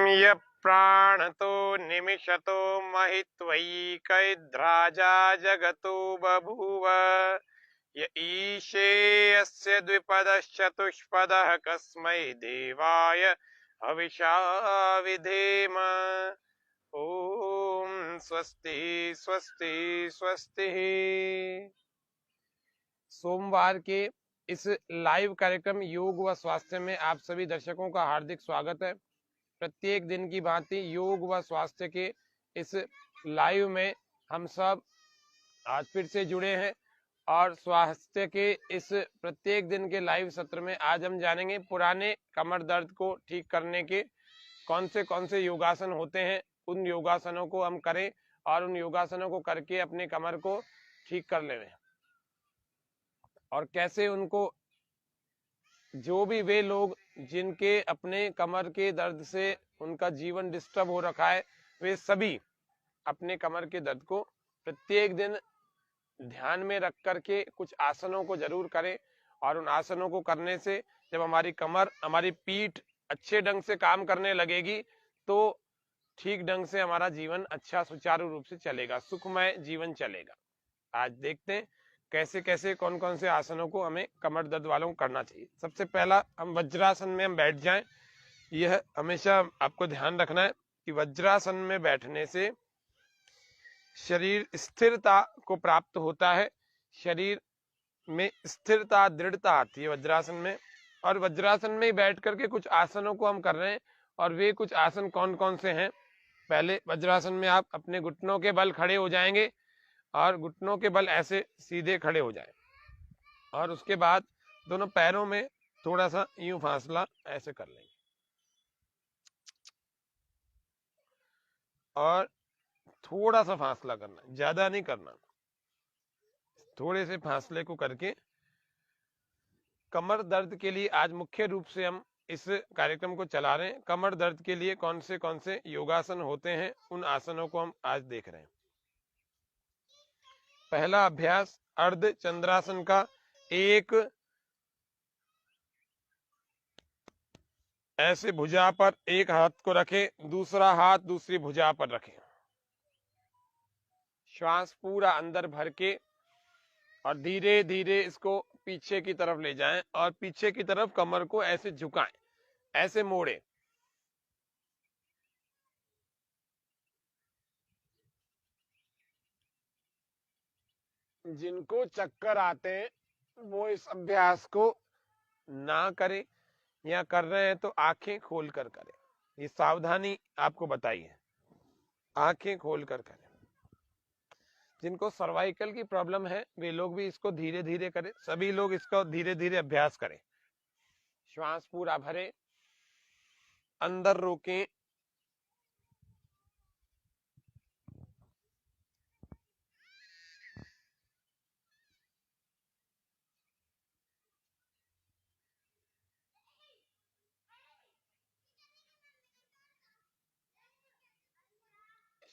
य प्राणतो निमिषतो महित्वैकैद्राजा जगतो बभूव य ईशे यस्य द्विपदश्चतुष्पदः कस्मै देवाय हविषा विधेम। ओम स्वस्ति स्वस्ति स्वस्ति। सोमवार के इस लाइव कार्यक्रम योग व स्वास्थ्य में आप सभी दर्शकों का हार्दिक स्वागत है। प्रत्येक दिन की भांति योग व स्वास्थ्य के इस लाइव में हम सब आज फिर से जुड़े हैं और स्वास्थ्य के इस प्रत्येक दिन के लाइव सत्र में आज हम जानेंगे पुराने कमर दर्द को ठीक करने के कौन से योगासन होते हैं। उन योगासनों को हम करें और उन योगासनों को करके अपने कमर को ठीक कर लें और कैसे उनको जो भी वे लोग जिनके अपने कमर के दर्द से उनका जीवन डिस्टर्ब हो रखा है वे सभी अपने कमर के दर्द को प्रत्येक दिन ध्यान में रख करके कुछ आसनों को जरूर करें और उन आसनों को करने से जब हमारी कमर हमारी पीठ अच्छे ढंग से काम करने लगेगी तो ठीक ढंग से हमारा जीवन अच्छा सुचारू रूप से चलेगा, सुखमय जीवन चलेगा। आज देखते हैं कैसे कैसे कौन कौन से आसनों को हमें कमर दर्द वालों को करना चाहिए। सबसे पहला हम वज्रासन में हम बैठ जाएं। यह हमेशा आपको ध्यान रखना है कि वज्रासन में बैठने से शरीर स्थिरता को प्राप्त होता है, शरीर में स्थिरता दृढ़ता आती है वज्रासन में। और वज्रासन में बैठ करके कुछ आसनों को हम कर रहे हैं और वे कुछ आसन कौन कौन से हैं। पहले वज्रासन में आप अपने घुटनों के बल खड़े हो जाएंगे और घुटनों के बल ऐसे सीधे खड़े हो जाए और उसके बाद दोनों पैरों में थोड़ा सा यूं फासला ऐसे कर लेंगे और थोड़ा सा फासला करना, ज्यादा नहीं करना, थोड़े से फासले को करके कमर दर्द के लिए आज मुख्य रूप से हम इस कार्यक्रम को चला रहे हैं। कमर दर्द के लिए कौन से योगासन होते हैं उन आसनों को हम आज देख रहे हैं। पहला अभ्यास अर्ध चंद्रासन का। एक ऐसे भुजा पर एक हाथ को रखें, दूसरा हाथ दूसरी भुजा पर रखें, श्वास पूरा अंदर भर के और धीरे धीरे इसको पीछे की तरफ ले जाएं और पीछे की तरफ कमर को ऐसे झुकाएं, ऐसे मोड़े। जिनको चक्कर आते हैं वो इस अभ्यास को ना करें या कर रहे हैं तो आंखें खोल कर करें। ये सावधानी आपको बताई है, आंखें खोल कर करें। जिनको सर्वाइकल की प्रॉब्लम है वे लोग भी इसको धीरे धीरे करें, सभी लोग इसको धीरे धीरे अभ्यास करें। श्वास पूरा भरें, अंदर रोकें,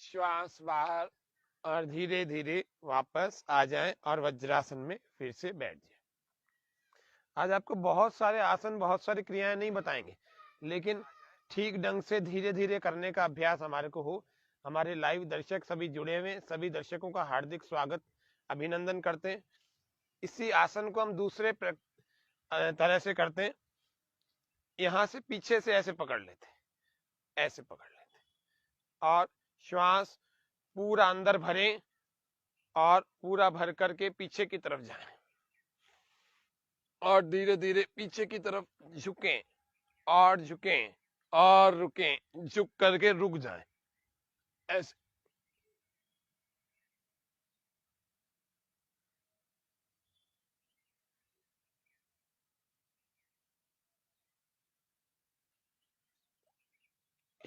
श्वास बाहर और धीरे धीरे वापस आ जाएं और वज्रासन में फिर से बैठ जाएं। आज आपको बहुत सारे आसन बहुत सारी क्रियाएं नहीं बताएंगे, लेकिन ठीक ढंग से धीरे धीरे करने का अभ्यास हमारे को हो। हमारे लाइव दर्शक सभी जुड़े हुए, सभी दर्शकों का हार्दिक स्वागत अभिनंदन करते हैं। इसी आसन को हम दूसरे तरह से करते हैं। यहां से पीछे से ऐसे पकड़ लेते हैं, ऐसे पकड़ लेते हैं और श्वास पूरा अंदर भरें और पूरा भर करके पीछे की तरफ जाएं और धीरे धीरे पीछे की तरफ झुकें और झुकें और रुकें, झुक करके रुक जाएं, ऐसे।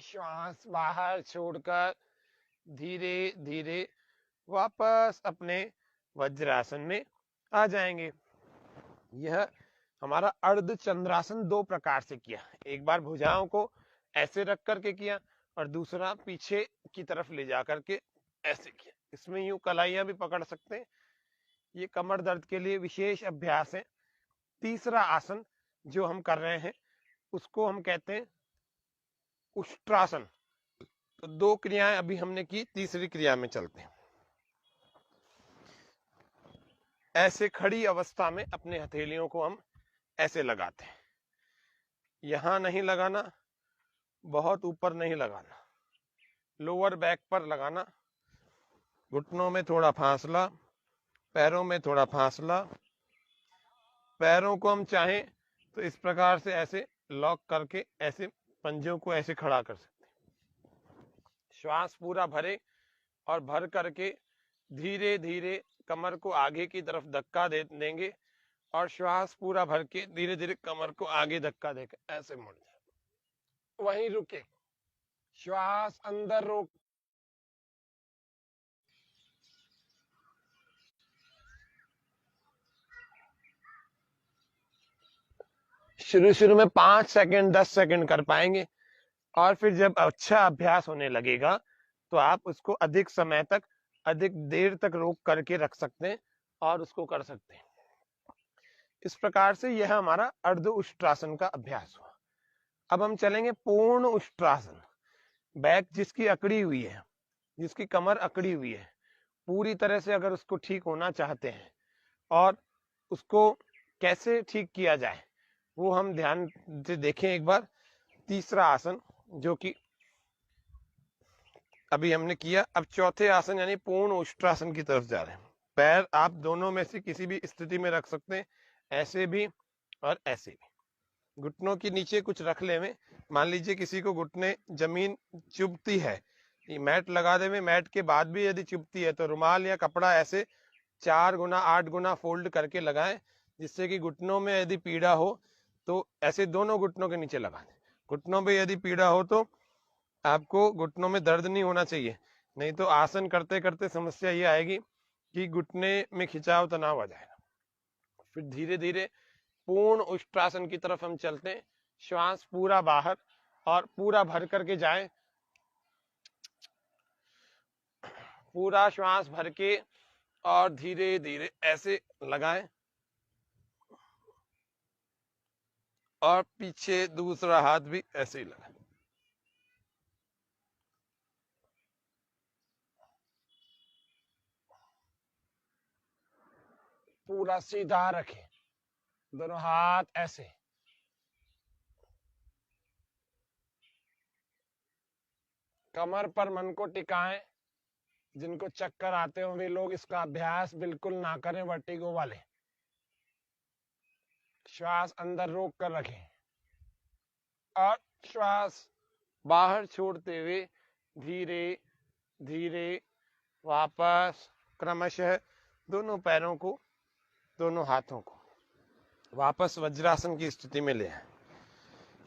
श्वास बाहर छोड़कर धीरे धीरे वापस अपने वज्रासन में आ जाएंगे। यह हमारा अर्ध चंद्रासन दो प्रकार से किया। एक बार भुजाओं को ऐसे रख करके किया और दूसरा पीछे की तरफ ले जा करके ऐसे किया। इसमें यूं कलाइयां भी पकड़ सकते हैं। ये कमर दर्द के लिए विशेष अभ्यास है। तीसरा आसन जो हम कर रहे हैं उसको हम कहते हैं उष्ट्रासन। तो 2 क्रियाएं अभी हमने की, तीसरी क्रिया में चलते हैं। ऐसे खड़ी अवस्था में अपने हथेलियों को हम ऐसे लगाते हैं, यहां नहीं लगाना, बहुत ऊपर नहीं लगाना, लोअर बैक पर लगाना, घुटनों में थोड़ा फासला, पैरों में थोड़ा फासला। पैरों को हम चाहें तो इस प्रकार से ऐसे लॉक करके ऐसे पंजों को ऐसे खड़ा कर सकते हैं। श्वास पूरा भरे और भर करके धीरे धीरे कमर को आगे की तरफ धक्का देंगे और श्वास पूरा भर के धीरे धीरे कमर को आगे धक्का देकर ऐसे मुड़ जाए, वहीं रुके, श्वास अंदर रोक। शुरू में 5 सेकंड 10 सेकंड कर पाएंगे और फिर जब अच्छा अभ्यास होने लगेगा तो आप उसको अधिक समय तक, अधिक देर तक रोक करके रख सकते हैं और उसको कर सकते हैं। इस प्रकार से यह हमारा अर्ध उष्ट्रासन का अभ्यास हुआ। अब हम चलेंगे पूर्ण उष्ट्रासन। बैक जिसकी अकड़ी हुई है, जिसकी कमर अकड़ी हुई है, पूरी तरह से अगर उसको ठीक होना चाहते हैं और उसको कैसे ठीक किया जाए वो हम ध्यान से देखें एक बार। तीसरा आसन जो कि अभी हमने किया, अब चौथे आसन यानी पूर्ण उष्ट्रासन की तरफ जा रहे हैं। पैर आप दोनों में से किसी भी स्थिति में रख सकते हैं, ऐसे भी और ऐसे भी। घुटनों के नीचे कुछ रख ले में, मान लीजिए किसी को घुटने जमीन चुभती है, मैट लगा दे में, मैट के बाद भी यदि चुभती है तो रुमाल या कपड़ा ऐसे 4 गुना 8 गुना फोल्ड करके लगाएं, जिससे कि घुटनों में यदि पीड़ा हो तो ऐसे दोनों घुटनों के नीचे लगा दें। घुटनों में यदि पीड़ा हो तो आपको घुटनों में दर्द नहीं होना चाहिए, नहीं तो आसन करते करते समस्या ये आएगी कि घुटने में खिंचाव तनाव आ जाएगा। फिर धीरे धीरे पूर्ण उष्ट्रासन की तरफ हम चलते हैं। श्वास पूरा बाहर और पूरा भर करके जाए, पूरा श्वास भर के और धीरे धीरे ऐसे लगाएं और पीछे दूसरा हाथ भी ऐसे ही लगाएं। पूरा सीधा रखें, दोनों हाथ ऐसे। कमर पर मन को टिकाएं। जिनको चक्कर आते हो वे लोग इसका अभ्यास बिल्कुल ना करें, वर्टिगो वाले। श्वास अंदर रोक कर रखें और श्वास बाहर छोड़ते हुए धीरे धीरे वापस क्रमशः दोनों पैरों को, दोनों हाथों को वापस वज्रासन की स्थिति में ले आए।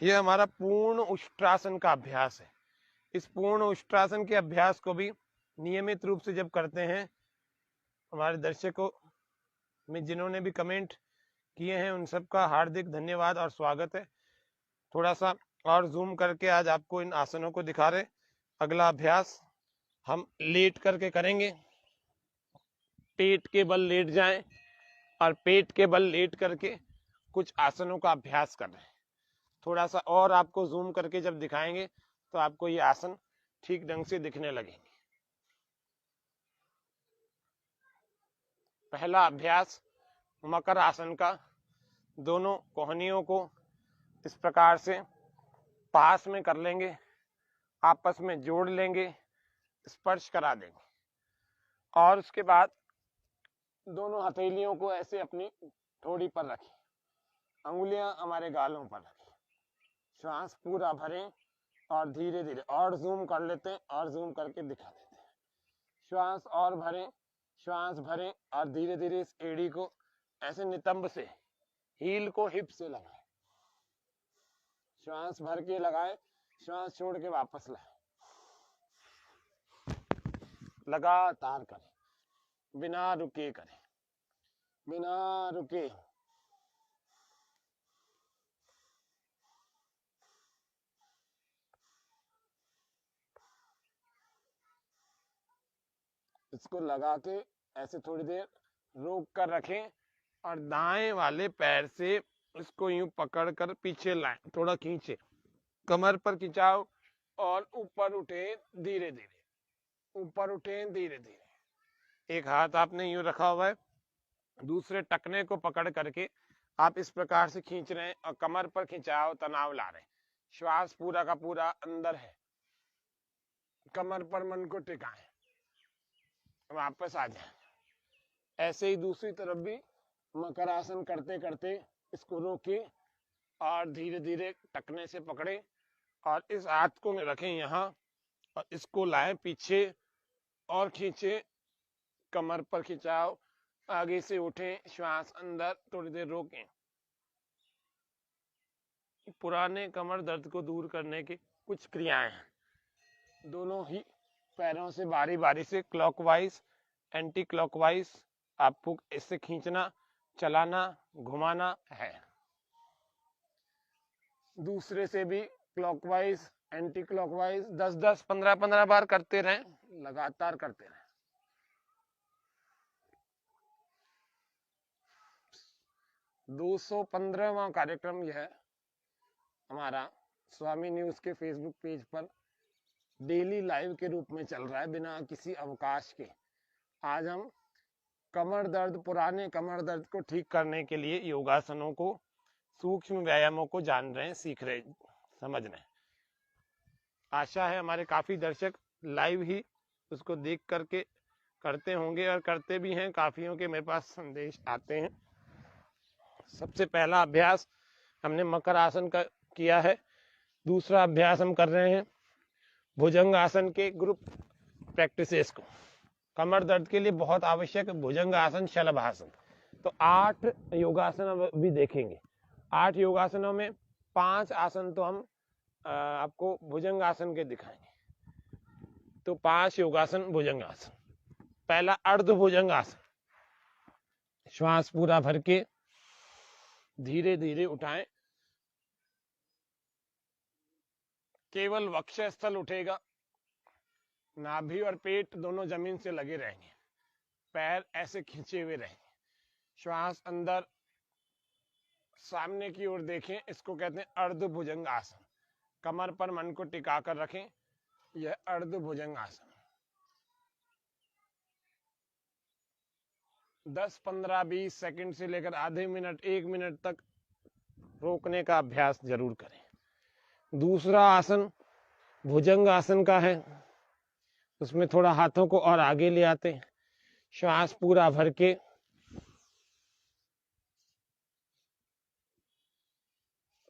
यह हमारा पूर्ण उष्ट्रासन का अभ्यास है। इस पूर्ण उष्ट्रासन के अभ्यास को भी नियमित रूप से जब करते हैं, हमारे दर्शकों में जिन्होंने भी कमेंट किए हैं उन सबका हार्दिक धन्यवाद और स्वागत है। थोड़ा सा और जूम करके आज आपको इन आसनों को दिखा रहे। अगला अभ्यास हम लेट करके करेंगे। पेट के बल लेट जाएं और पेट के बल लेट करके कुछ आसनों का अभ्यास कर रहे हैं। थोड़ा सा और आपको जूम करके जब दिखाएंगे तो आपको ये आसन ठीक ढंग से दिखने लगेंगे। पहला अभ्यास मकर आसन का। दोनों कोहनियों को इस प्रकार से पास में कर लेंगे, आपस में जोड़ लेंगे, स्पर्श करा देंगे और उसके बाद दोनों हथेलियों को ऐसे अपनी ठोड़ी पर रखें, अंगुलियां हमारे गालों पर रखें। श्वास पूरा भरें और धीरे धीरे और जूम कर लेते हैं और जूम करके दिखा देते हैं। श्वास और भरें, श्वास भरें और धीरे धीरे इस एड़ी को ऐसे नितंब से, हील को हिप से लगाएं। श्वास भर के लगाएं, श्वास छोड़ के वापस लाएं। लगातार करें, बिना रुके करें, बिना रुके। इसको लगा के ऐसे थोड़ी देर रोक कर रखें और दाएं वाले पैर से इसको यूं पकड़ कर पीछे लाएं, थोड़ा खींचे। कमर पर खिंचाव और ऊपर उठे धीरे धीरे, ऊपर उठे धीरे धीरे। एक हाथ आपने यूं रखा हुआ है, दूसरे टखने को पकड़ करके आप इस प्रकार से खींच रहे हैं और कमर पर खिंचाव तनाव ला रहे हैं। श्वास पूरा का पूरा अंदर है, कमर पर मन को टिकाएं, वापस आ जाए। ऐसे ही दूसरी तरफ भी मकर आसन करते करते इसको रोके और धीरे धीरे टखने से पकड़े और इस हाथ को रखें यहाँ और इसको लाएं पीछे और खींचे, कमर पर खिंचाव, आगे से उठें, श्वास अंदर, थोड़ी देर रोकें। पुराने कमर दर्द को दूर करने की कुछ क्रियाएं हैं। दोनों ही पैरों से बारी बारी से क्लॉकवाइज एंटी क्लॉकवाइज आपको इससे खींचना, चलाना, घुमाना है। दूसरे से भी क्लॉकवाइज एंटी क्लॉकवाइज 10-10, 15-15 बार करते रहें, लगातार करते रहें। 215वां कार्यक्रम यह हमारा स्वामी न्यूज के फेसबुक पेज पर डेली लाइव के रूप में चल रहा है, बिना किसी अवकाश के। आज हम कमर दर्द, पुराने कमर दर्द को ठीक करने के लिए योगासनों को, सूक्ष्म व्यायामों को जान रहे हैं, सीख रहे, समझ रहे हैं। आशा है हमारे काफी दर्शक लाइव ही उसको देख करके करते होंगे और करते भी हैं। काफियों के मेरे पास संदेश आते हैं। सबसे पहला अभ्यास हमने मकर आसन का किया है। दूसरा अभ्यास हम कर रहे हैं भुजंग आसन के ग्रुप प्रैक्टिसेस को। कमर दर्द के लिए बहुत आवश्यक भुजंग आसन, शलभासन। तो 8 योगासन अभी देखेंगे। 8 योगासनों में 5 आसन तो हम आपको भुजंग आसन के दिखाएंगे। तो 5 योगासन भुजंग आसन। पहला अर्ध भुजंग आसन, श्वास पूरा भर के धीरे धीरे उठाएं, केवल वक्षस्थल उठेगा, नाभि और पेट दोनों जमीन से लगे रहेंगे, पैर ऐसे खींचे हुए रहेंगे, श्वास अंदर सामने की ओर देखें। इसको कहते हैं अर्ध भुजंग आसन। कमर पर मन को टिका कर रखें, यह अर्ध भुजंग आसन। 10, 15, 20 सेकंड से लेकर आधे मिनट, 1 मिनट तक रोकने का अभ्यास जरूर करें। दूसरा आसन भुजंग आसन का है, उसमें थोड़ा हाथों को और आगे ले आते हैं, श्वास पूरा भर के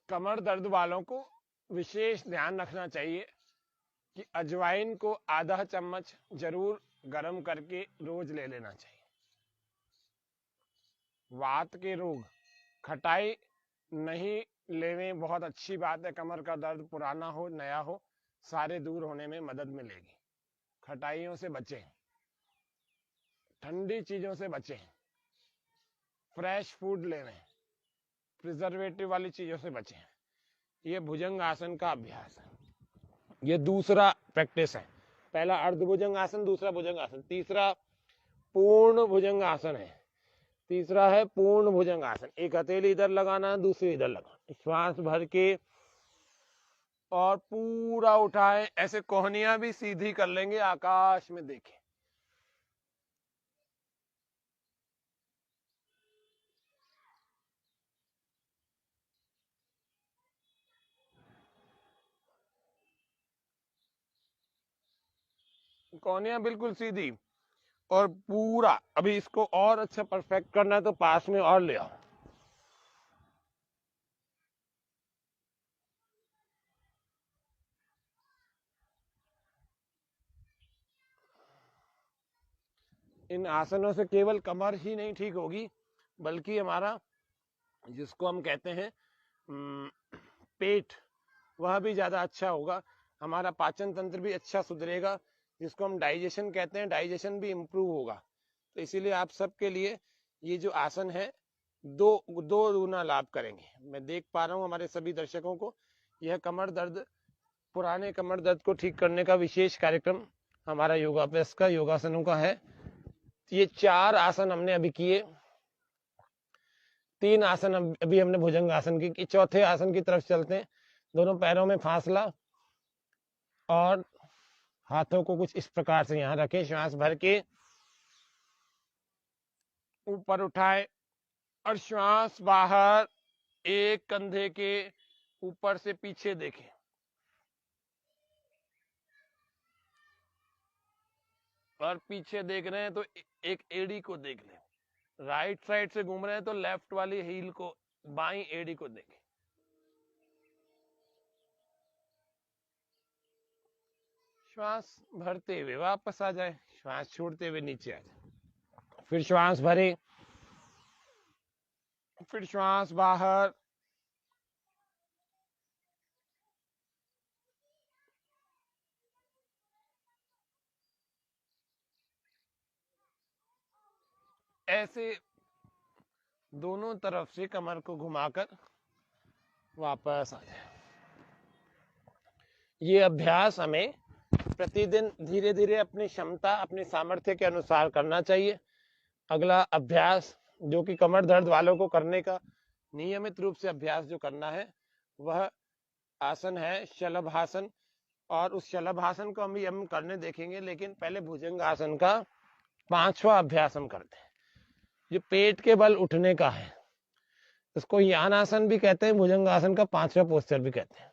कमर दर्द वालों को विशेष ध्यान रखना चाहिए कि अजवाइन को आधा चम्मच जरूर गर्म करके रोज ले लेना चाहिए। वात के रोग खटाई नहीं लेवे, बहुत अच्छी बात है। कमर का दर्द पुराना हो नया हो, सारे दूर होने में मदद मिलेगी। खटाइयों से बचें, ठंडी चीजों से बचें, फ्रेश फूड लेवें, प्रिजर्वेटिव वाली चीजों से बचें। ये भुजंग आसन का अभ्यास है। ये दूसरा प्रैक्टिस है। पहला अर्ध भुजंग आसन, दूसरा भुजंग आसन। तीसरा पूर्ण भुजंग आसन है। तीसरा है पूर्ण भुजंग आसन। एक हथेली इधर लगाना, दूसरी इधर लगाना, श्वास भर के और पूरा उठाएं। ऐसे कोहनियां भी सीधी कर लेंगे, आकाश में देखें। कोहनियां बिल्कुल सीधी और पूरा। अभी इसको और अच्छा परफेक्ट करना है तो पास में और ले आओ। इन आसनों से केवल कमर ही नहीं ठीक होगी, बल्कि हमारा जिसको हम कहते हैं पेट, वह भी ज्यादा अच्छा होगा। हमारा पाचन तंत्र भी अच्छा सुधरेगा, जिसको हम डाइजेशन कहते हैं, डाइजेशन भी इम्प्रूव होगा। तो इसीलिए आप सबके लिए ये जो आसन है दो गुना लाभ करेंगे। मैं देख पा रहा हूँ हमारे सभी दर्शकों को। यह कमर दर्द, पुराने कमर दर्द को ठीक करने का विशेष कार्यक्रम हमारा योगाभ्यास का, योगासनों का है। ये 4 आसन हमने अभी किए, 3 आसन अभी हमने भुजंग आसन की। चौथे आसन की तरफ चलते हैं। दोनों पैरों में फासला, और हाथों को कुछ इस प्रकार से यहाँ रखें, श्वास भर के ऊपर उठाए और श्वास बाहर एक कंधे के ऊपर से पीछे देखें। और पीछे देख रहे हैं तो एक एड़ी को देख लें। राइट साइड से घूम रहे हैं तो लेफ्ट वाली हील को, बाई एड़ी को देखें। श्वास भरते हुए वापस आ जाए, श्वास छोड़ते हुए नीचे आ जाए। फिर श्वास भरे, फिर श्वास बाहर, ऐसे दोनों तरफ से कमर को घुमाकर वापस आ जाए। ये अभ्यास हमें प्रतिदिन धीरे धीरे अपनी क्षमता, अपने सामर्थ्य के अनुसार करना चाहिए। अगला अभ्यास जो कि कमर दर्द वालों को करने का नियमित रूप से अभ्यास जो करना है वह आसन है शलभासन। और उस शलभासन को हम करने देखेंगे, लेकिन पहले भुजंग आसन का 5वां अभ्यास हम करते हैं, जो पेट के बल उठने का है। इसको यान आसन भी कहते हैं, भुजंग आसन का 5वां पोस्चर भी कहते हैं।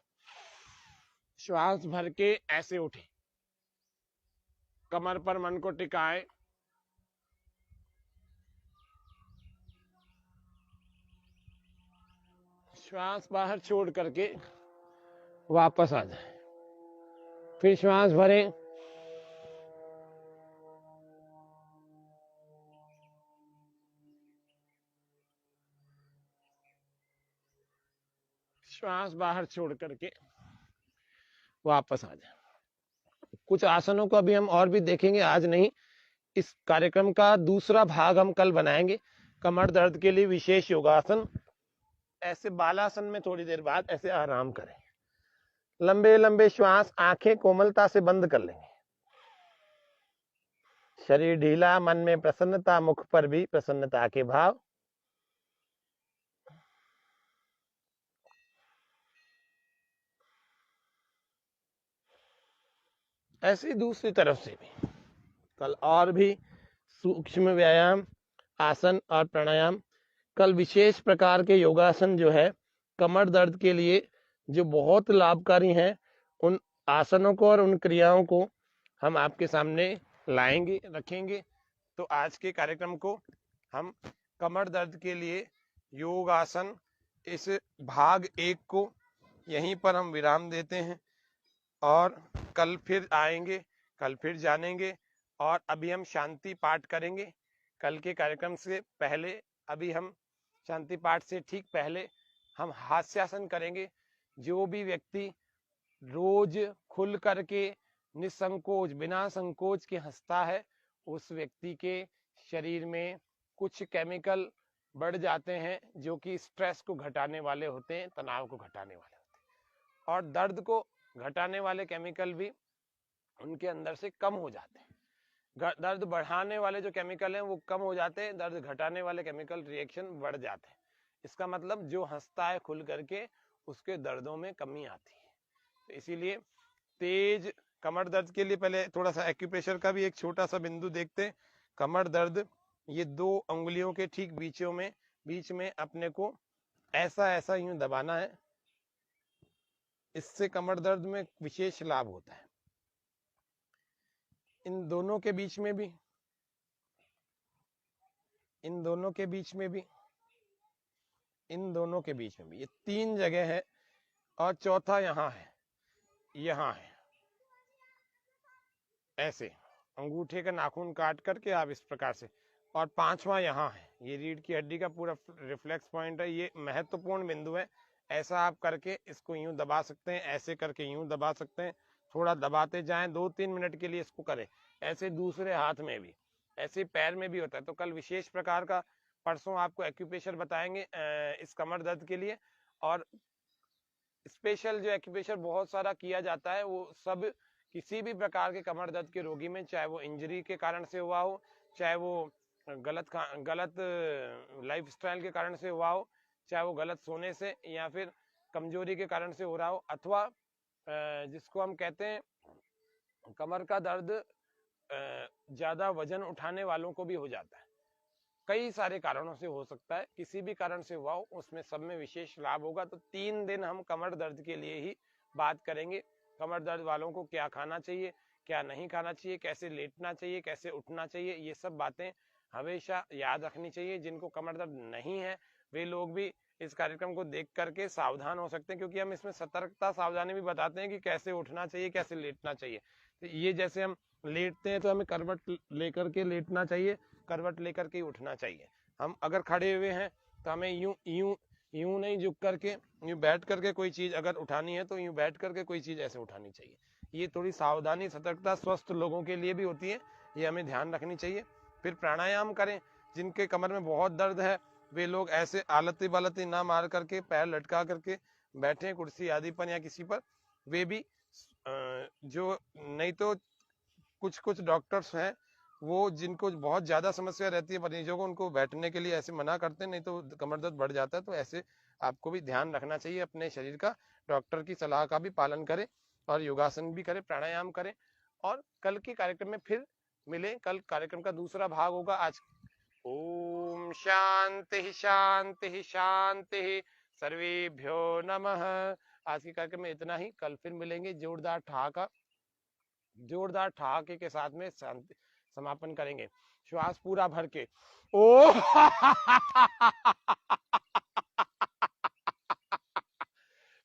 श्वास भर के ऐसे उठे, कमर पर मन को टिकाए, श्वास बाहर छोड़ करके वापस आ जाए। फिर श्वास भरें, श्वास बाहर छोड़ करके वापस आ जाए। कुछ आसनों को अभी हम और भी देखेंगे, आज नहीं। इस कार्यक्रम का दूसरा भाग हम कल बनाएंगे, कमर दर्द के लिए विशेष योगासन। ऐसे बालासन में थोड़ी देर बाद ऐसे आराम करें, लंबे लंबे श्वास, आंखें कोमलता से बंद कर लेंगे, शरीर ढीला, मन में प्रसन्नता, मुख पर भी प्रसन्नता के भाव। ऐसे दूसरी तरफ से भी कल और भी सूक्ष्म व्यायाम, आसन और प्राणायाम, कल विशेष प्रकार के योगासन जो है कमर दर्द के लिए जो बहुत लाभकारी हैं, उन आसनों को और उन क्रियाओं को हम आपके सामने लाएंगे, रखेंगे। तो आज के कार्यक्रम को हम कमर दर्द के लिए योग आसन, इस भाग 1 को यहीं पर हम विराम देते हैं और कल फिर आएंगे, कल फिर जानेंगे। और अभी हम शांति पाठ करेंगे कल के कार्यक्रम से पहले। अभी हम शांति पाठ से ठीक पहले हम हास्यासन करेंगे। जो भी व्यक्ति रोज खुल करके निसंकोच, बिना संकोच के हंसता है, उस व्यक्ति के शरीर में कुछ केमिकल बढ़ जाते हैं जो कि स्ट्रेस को घटाने वाले होते हैं, तनाव को घटाने वाले होते हैं, और दर्द को घटाने वाले केमिकल भी उनके अंदर से कम हो जाते हैं। दर्द बढ़ाने वाले जो केमिकल हैं वो कम हो जाते हैं, दर्द घटाने वाले केमिकल रिएक्शन बढ़ जाते हैं। इसका मतलब जो हंसता है खुल करके, उसके दर्दों में कमी आती है। तो इसीलिए तेज कमर दर्द के लिए पहले थोड़ा सा एक्यूप्रेशर का भी एक छोटा सा बिंदु देखते हैं। कमर दर्द, ये 2 उंगलियों के ठीक बीच में अपने को ऐसा ऐसा यूं दबाना है। इससे कमर दर्द में विशेष लाभ होता है। इन दोनों के बीच में भी, इन दोनों के बीच में भी, इन दोनों के बीच में भी, ये 3 जगह है। और चौथा यहाँ है, यहाँ है। ऐसे अंगूठे का नाखून काट करके आप इस प्रकार से, और 5वां यहाँ है, ये रीढ़ की हड्डी का पूरा रिफ्लेक्स पॉइंट है, ये महत्वपूर्ण बिंदु है। ऐसा आप करके इसको यूं दबा सकते हैं, ऐसे करके यूं दबा सकते हैं, थोड़ा दबाते जाएं, 2-3 मिनट के लिए इसको करें। ऐसे दूसरे हाथ में भी, ऐसे पैर में भी होता है। तो कल विशेष प्रकार का, परसों आपको एक्यूप्रेशर बताएंगे इस कमर दर्द के लिए। और स्पेशल जो एक्यूप्रेशर बहुत सारा किया जाता है, वो सब किसी भी प्रकार के कमर दर्द के रोगी में, चाहे वो इंजरी के कारण से हुआ हो, चाहे वो गलत लाइफस्टाइल के कारण से हुआ हो, चाहे वो गलत सोने से या फिर कमजोरी के कारण से हो रहा हो, अथवा जिसको हम कहते हैं कमर का दर्द ज्यादा वजन उठाने वालों को भी हो जाता है, कई सारे कारणों से हो सकता है, किसी भी कारण से हुआ हो उसमें सब में विशेष लाभ होगा। तो 3 दिन हम कमर दर्द के लिए ही बात करेंगे। कमर दर्द वालों को क्या खाना चाहिए, क्या नहीं खाना चाहिए, कैसे लेटना चाहिए, कैसे उठना चाहिए, ये सब बातें हमेशा याद रखनी चाहिए। जिनको कमर दर्द नहीं है वे लोग भी इस कार्यक्रम को देख करके सावधान हो सकते हैं, क्योंकि हम इसमें सतर्कता सावधानी भी बताते हैं कि कैसे उठना चाहिए, कैसे लेटना चाहिए। तो ये जैसे हम लेटते हैं तो हमें करवट लेकर के लेटना चाहिए, करवट लेकर के उठना चाहिए। हम अगर खड़े हुए हैं तो हमें यूं यूं यूं नहीं झुक करके, यूं बैठ करके कोई चीज अगर उठानी है तो यूं बैठ करके कोई चीज ऐसे उठानी चाहिए। ये थोड़ी सावधानी सतर्कता स्वस्थ लोगों के लिए भी होती है, ये हमें ध्यान रखनी चाहिए। फिर प्राणायाम करें। जिनके कमर में बहुत दर्द है वे लोग ऐसे आलती बालती ना मार करके पैर लटका करके बैठे कुर्सी आदि पर या किसी पर। वे भी जो नहीं तो कुछ कुछ डॉक्टर्स हैं वो जिनको बहुत ज्यादा समस्या रहती है मरीजों को, उनको बैठने के लिए ऐसे मना करते हैं, नहीं तो कमर दर्द बढ़ जाता है। तो ऐसे आपको भी ध्यान रखना चाहिए अपने शरीर का, डॉक्टर की सलाह का भी पालन करें और योगासन भी करें, प्राणायाम करें। और कल के कार्यक्रम में फिर मिले। कल कार्यक्रम का दूसरा भाग होगा। आज ओम शांति शांति शांति, सर्वेभ्यो नमः। आज के कार्यक्रम में इतना ही, कल फिर मिलेंगे। जोरदार ठहाके के साथ में शांति समापन करेंगे। श्वास पूरा भर के ओ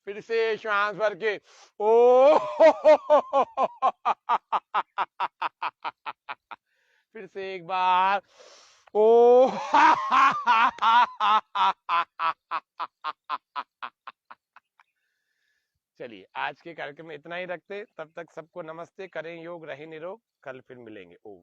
फिर से श्वास भर के ओ फिर से एक बार ओ चलिए आज के कार्यक्रम में इतना ही रखते, तब तक सबको नमस्ते, करें योग, रहें निरोग। कल फिर मिलेंगे। ओम।